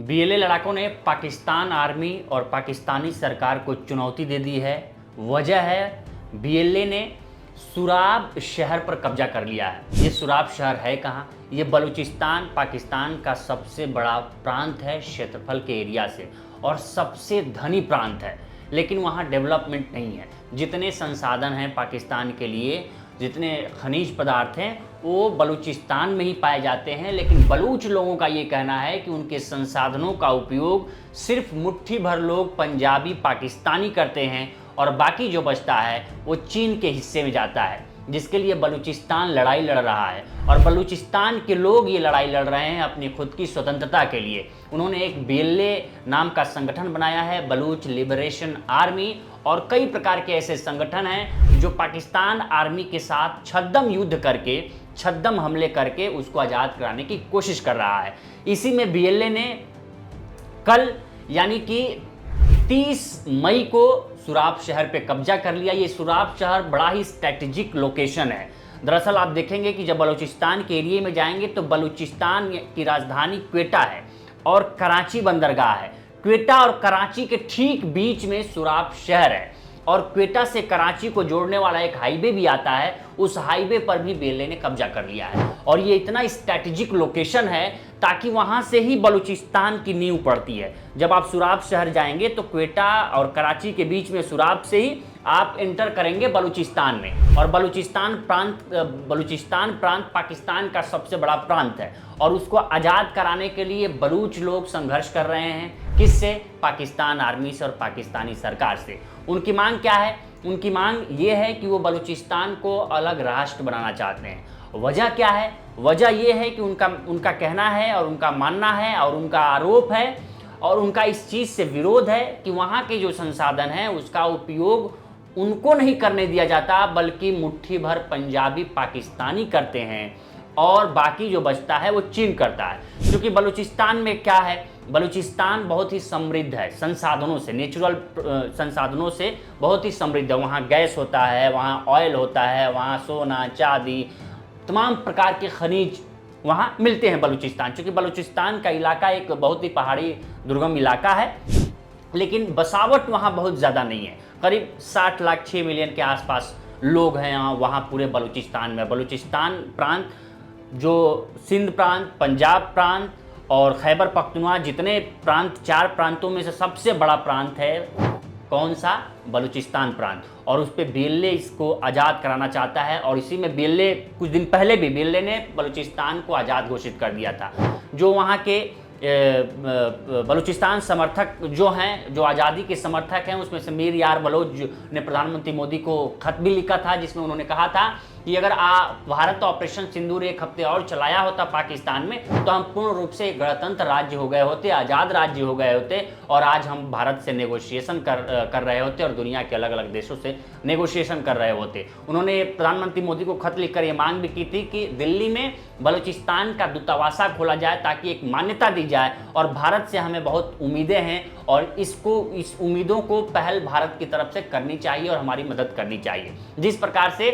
BLA लड़ाकों ने Pakistan army और पाकिस्तानी सरकार को चुनौती दे दी है। वजह है बीएलए ने सुराब शहर पर कब्जा कर लिया है। ये सुराब शहर है कहाँ? ये बलूचिस्तान पाकिस्तान का सबसे बड़ा प्रांत है क्षेत्रफल के एरिया से और सबसे धनी प्रांत है, लेकिन वहाँ डेवलपमेंट नहीं है। जितने संसाधन हैं पाकिस्तान के लिए, जितने खनिज पदार्थ हैं वो बलूचिस्तान में ही पाए जाते हैं, लेकिन बलूच लोगों का ये कहना है कि उनके संसाधनों का उपयोग सिर्फ मुट्ठी भर लोग पंजाबी पाकिस्तानी करते हैं और बाकी जो बचता है वो चीन के हिस्से में जाता है, जिसके लिए बलूचिस्तान लड़ाई लड़ रहा है। और बलूचिस्तान के लोग ये लड़ाई लड़ रहे हैं अपनी खुद की स्वतंत्रता के लिए। उन्होंने एक बीएलए नाम का संगठन बनाया है, बलूच लिबरेशन आर्मी, और कई प्रकार के ऐसे संगठन हैं जो पाकिस्तान आर्मी के साथ छद्म युद्ध करके, छद्म हमले करके उसको आज़ाद कराने की कोशिश कर रहा है। इसी में बीएलए ने कल यानी कि 30 मई को सुराब शहर पे कब्जा कर लिया। ये सुराब शहर बड़ा ही स्ट्रैटेजिक लोकेशन है। दरअसल आप देखेंगे कि जब बलूचिस्तान के एरिए में जाएंगे तो बलूचिस्तान की राजधानी क्वेटा है और कराची बंदरगाह है। क्वेटा और कराची के ठीक बीच में सुराब शहर है और क्वेटा से कराची को जोड़ने वाला एक हाईवे भी आता है। उस हाईवे पर भी बीएलए ने कब्जा कर लिया है और ये इतना स्ट्रैटेजिक लोकेशन है ताकि वहाँ से ही बलूचिस्तान की नींव पड़ती है। जब आप सुराब शहर जाएंगे तो क्वेटा और कराची के बीच में सुराब से ही आप एंटर करेंगे बलूचिस्तान में। और बलूचिस्तान प्रांत पाकिस्तान का सबसे बड़ा प्रांत है और उसको आज़ाद कराने के लिए बलूच लोग संघर्ष कर रहे हैं। किससे? पाकिस्तान आर्मी से और पाकिस्तानी सरकार से। उनकी मांग क्या है? उनकी मांग ये है कि वो बलूचिस्तान को अलग राष्ट्र बनाना चाहते हैं। वजह क्या है? वजह ये है कि उनका कहना है और उनका मानना है और उनका आरोप है और उनका इस चीज़ से विरोध है कि वहाँ के जो संसाधन हैं उसका उपयोग उनको नहीं करने दिया जाता, बल्कि मुट्ठी भर पंजाबी पाकिस्तानी करते हैं और बाकी जो बचता है वो चीन करता है। क्योंकि बलूचिस्तान में क्या है, बलूचिस्तान बहुत ही समृद्ध है संसाधनों से, नेचुरल संसाधनों से बहुत ही समृद्ध है। वहाँ गैस होता है, वहाँ ऑयल होता है, वहाँ सोना चांदी तमाम प्रकार के खनिज वहाँ मिलते हैं बलूचिस्तान। क्योंकि बलूचिस्तान का इलाका एक बहुत ही पहाड़ी दुर्गम इलाका है, लेकिन बसावट वहाँ बहुत ज़्यादा नहीं है। करीब 60 लाख 6 मिलियन के आसपास लोग हैं वहाँ पूरे बलूचिस्तान में। बलूचिस्तान प्रांत जो सिंध प्रांत, पंजाब प्रांत और खैबर पख्तूनख्वा जितने प्रांत, 4 प्रांतों में से सबसे बड़ा प्रांत है। कौन सा? बलूचिस्तान प्रांत। और उस पर बीएलए इसको आज़ाद कराना चाहता है और इसी में बीएलए कुछ दिन पहले भी बीएलए ने बलूचिस्तान को आज़ाद घोषित कर दिया था। जो वहाँ के बलूचिस्तान समर्थक जो हैं, जो आज़ादी के समर्थक हैं, उसमें से मीर यार बलोच ने प्रधानमंत्री मोदी को खत भी लिखा था, जिसमें उन्होंने कहा था कि अगर भारत ऑपरेशन सिंदूर 1 हफ्ते और चलाया होता पाकिस्तान में तो हम पूर्ण रूप से एक गणतंत्र राज्य हो गए होते, आज़ाद राज्य हो गए होते और आज हम भारत से नेगोशिएशन कर रहे होते और दुनिया के अलग अलग देशों से नेगोशिएशन कर रहे होते। उन्होंने प्रधानमंत्री मोदी को खत लिखकर ये मांग भी की थी कि दिल्ली में बलूचिस्तान का दूतावासा खोला जाए ताकि एक मान्यता दी जाए और भारत से हमें बहुत उम्मीदें हैं और इस उम्मीदों को पहल भारत की तरफ से करनी चाहिए और हमारी मदद करनी चाहिए। जिस प्रकार से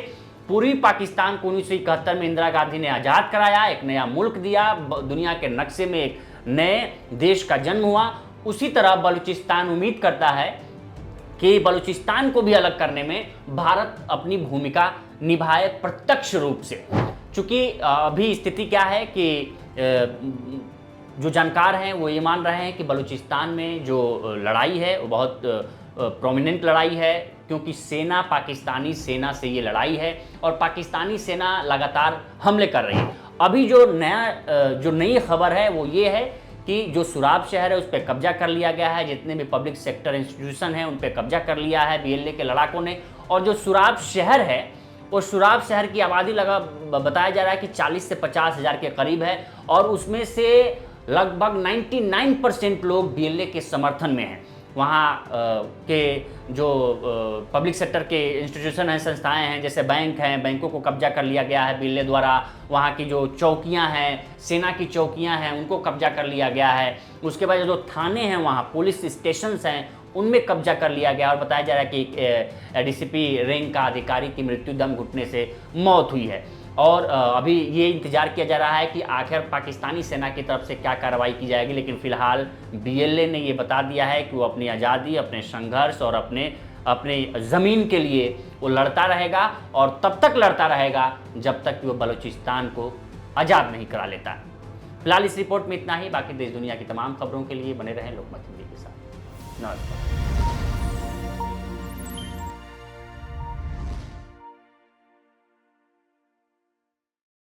पूर्वी पाकिस्तान को 1971 में इंदिरा गांधी ने आज़ाद कराया, एक नया मुल्क दिया, दुनिया के नक्शे में एक नए देश का जन्म हुआ, उसी तरह बलूचिस्तान उम्मीद करता है कि बलूचिस्तान को भी अलग करने में भारत अपनी भूमिका निभाए प्रत्यक्ष रूप से। चूँकि अभी स्थिति क्या है कि जो जानकार हैं वो ये मान रहे हैं कि बलूचिस्तान में जो लड़ाई है वो बहुत प्रोमिनेंट लड़ाई है, क्योंकि सेना, पाकिस्तानी सेना से ये लड़ाई है और पाकिस्तानी सेना लगातार हमले कर रही है। अभी जो नई खबर है वो ये है कि जो सुराब शहर है उस पर कब्जा कर लिया गया है। जितने भी पब्लिक सेक्टर इंस्टीट्यूशन हैं उन पर कब्जा कर लिया है बीएलए के लड़ाकों ने। और जो सुराब शहर है वो सुराब शहर की आबादी बताया जा रहा है कि 40 से 50 हज़ार के करीब है और उसमें से लगभग 99% लोग बीएलए के समर्थन में हैं। वहाँ के जो पब्लिक सेक्टर के इंस्टीट्यूशन हैं, संस्थाएं हैं, जैसे बैंक हैं, बैंकों को कब्जा कर लिया गया है बीएलए द्वारा। वहाँ की जो चौकियाँ हैं, सेना की चौकियाँ हैं, उनको कब्जा कर लिया गया है। उसके बाद जो थाने हैं, वहाँ पुलिस स्टेशंस हैं, उनमें कब्जा कर लिया गया और बताया जा रहा है कि डीसीपी रैंक का अधिकारी की मृत्यु दम घुटने से मौत हुई है। और अभी ये इंतज़ार किया जा रहा है कि आखिर पाकिस्तानी सेना की तरफ से क्या कार्रवाई की जाएगी। लेकिन फ़िलहाल बीएलए ने ये बता दिया है कि वो अपनी आज़ादी, अपने संघर्ष और अपने ज़मीन के लिए वो लड़ता रहेगा, और तब तक लड़ता रहेगा जब तक कि वो बलूचिस्तान को आज़ाद नहीं करा लेता। फिलहाल इस रिपोर्ट में इतना ही। बाकी देश दुनिया की तमाम खबरों के लिए बने रहें लोकमत हिंदी के साथ। नमस्कार।